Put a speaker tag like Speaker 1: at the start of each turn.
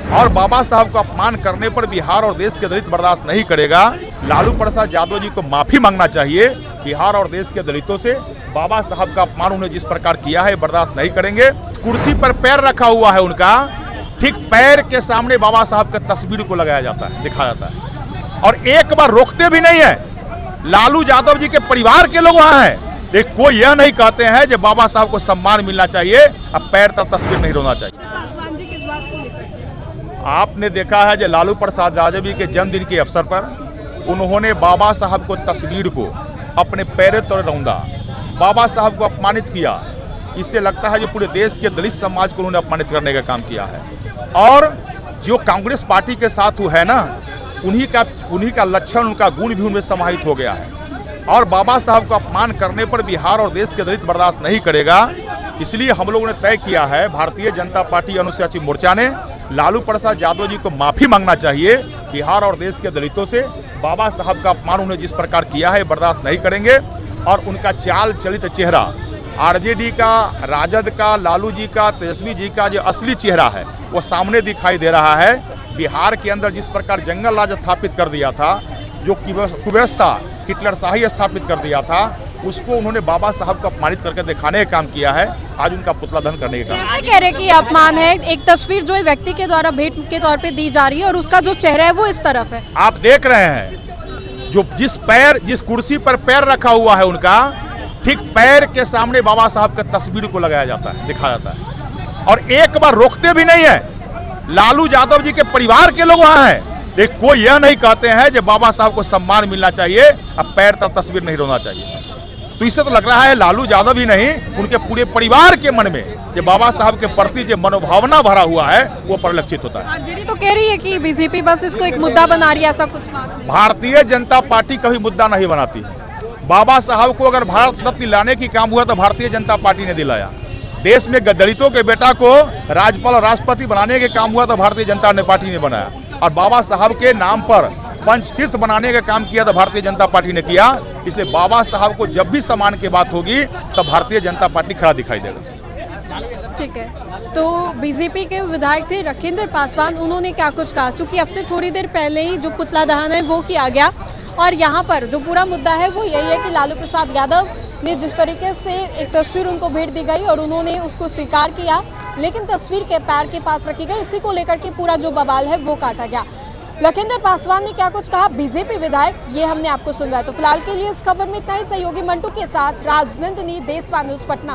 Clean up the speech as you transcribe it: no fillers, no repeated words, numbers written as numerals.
Speaker 1: और बाबा साहब को अपमान करने पर बिहार और देश के दलित बर्दाश्त नहीं करेगा। लालू प्रसाद यादव जी को माफी मांगना चाहिए। बिहार और देश के दलितों से बाबा साहब का अपमान उन्हें जिस प्रकार किया है बर्दाश्त नहीं करेंगे। कुर्सी पर पैर रखा हुआ है उनका, ठीक पैर के सामने बाबा साहब का तस्वीर को लगाया जाता है, दिखाया जाता है और एक बार रोकते भी नहीं है। लालू यादव जी के परिवार के लोग वहां हैं, लेकिन कोई यह नहीं कहते हैं कि बाबा साहब को सम्मान मिलना चाहिए, अब पैर तक तस्वीर नहीं रोना चाहिए।
Speaker 2: पासवान जी किस बात को लेकर?
Speaker 1: आपने देखा है कि लालू प्रसाद यादव जी के जन्मदिन के अवसर पर उन्होंने बाबा साहब को तस्वीर को अपने पैरों तले रौंदा, बाबा साहब को अपमानित किया। इससे लगता है कि पूरे देश के दलित समाज को उन्होंने अपमानित करने का काम किया है और जो कांग्रेस पार्टी के साथ है ना, उन्हीं का लक्षण, उनका गुण भी उनमें समाहित हो गया है और बाबा साहब को अपमान करने पर बिहार और देश के दलित बर्दाश्त नहीं करेगा। इसलिए हम लोगों ने तय किया है, भारतीय जनता पार्टी अनुसूचित मोर्चा ने लालू प्रसाद यादव जी को माफी मांगना चाहिए। बिहार और देश के दलितों से बाबा साहब का अपमान उन्हें जिस प्रकार किया है बर्दाश्त नहीं करेंगे और उनका चाल चलित चेहरा, आरजेडी का, राजद का, लालू जी का, तेजस्वी जी का जो असली चेहरा है वो सामने दिखाई दे रहा है। बिहार के अंदर जिस प्रकार जंगल राज स्थापित कर दिया था, जो कुव्यवस्था हिटलरशाही स्थापित कर दिया था, उसको उन्होंने बाबा साहब को अपमानित करके दिखाने का काम किया है। आज उनका पुतला दहन करने का काम।
Speaker 2: कैसे कह रहे कि अपमान है? एक तस्वीर जो है व्यक्ति के द्वारा भेंट के तौर पे दी जा रही है और उसका जो चेहरा है वो इस तरफ है।
Speaker 1: आप देख रहे हैं जो जिस कुर्सी पर पैर रखा हुआ है उनका, ठीक पैर के सामने बाबा साहब का तस्वीर को लगाया जाता है, दिखाया जाता है और एक बार रोकते भी नहीं है। लालू यादव जी के परिवार के लोग वहां हैं, लेकिन कोई यह नहीं कहते हैं कि बाबा साहब को सम्मान मिलना चाहिए, अब पैर तक तस्वीर नहीं रोना चाहिए। तो इससे तो लग रहा है लालू यादव ही नहीं, उनके पूरे परिवार के मन में जो बाबा साहब के प्रति जो मनोभावना भरा हुआ है वो परिलक्षित होता है।
Speaker 2: आरजेडी तो कह रही है कि बीजेपी बस इसको एक मुद्दा बना रही है, ऐसा कुछ बात नहीं।
Speaker 1: भारतीय जनता पार्टी कभी मुद्दा नहीं बनाती है। बाबा साहब को अगर भारत रत्न दिलाने की काम हुआ तो भारतीय जनता पार्टी ने दिलाया। देश में दलितों के बेटा को राज्यपाल और राष्ट्रपति बनाने के काम हुआ तो भारतीय जनता पार्टी ने बनाया और बाबा साहब के नाम पर पंचतीर्थ बनाने का काम किया तो भारतीय जनता पार्टी ने किया। इसलिए बाबा साहब को जब भी सम्मान की बात होगी तो भारतीय जनता पार्टी खड़ा दिखाई देगा।
Speaker 2: ठीक है, तो बीजेपी के विधायक थे लखिंदर पासवान, उन्होंने क्या कुछ कहा? चूंकि अब से थोड़ी देर पहले ही जो पुतला दहन है वो किया गया और यहाँ पर जो पूरा मुद्दा है वो यही है कि लालू प्रसाद यादव ने जिस तरीके से एक तस्वीर उनको भेंट दी गई और उन्होंने उसको स्वीकार किया, लेकिन तस्वीर के पैर के पास रखी गई, इसी को लेकर के पूरा जो बवाल है वो काटा गया। लखिंदर पासवान ने क्या कुछ कहा, बीजेपी विधायक, ये हमने आपको सुनवाया। तो फिलहाल के लिए इस खबर में इतना ही। सहयोगी मंटू के साथ राजनंदिनी, देशवा न्यूज़, पटना।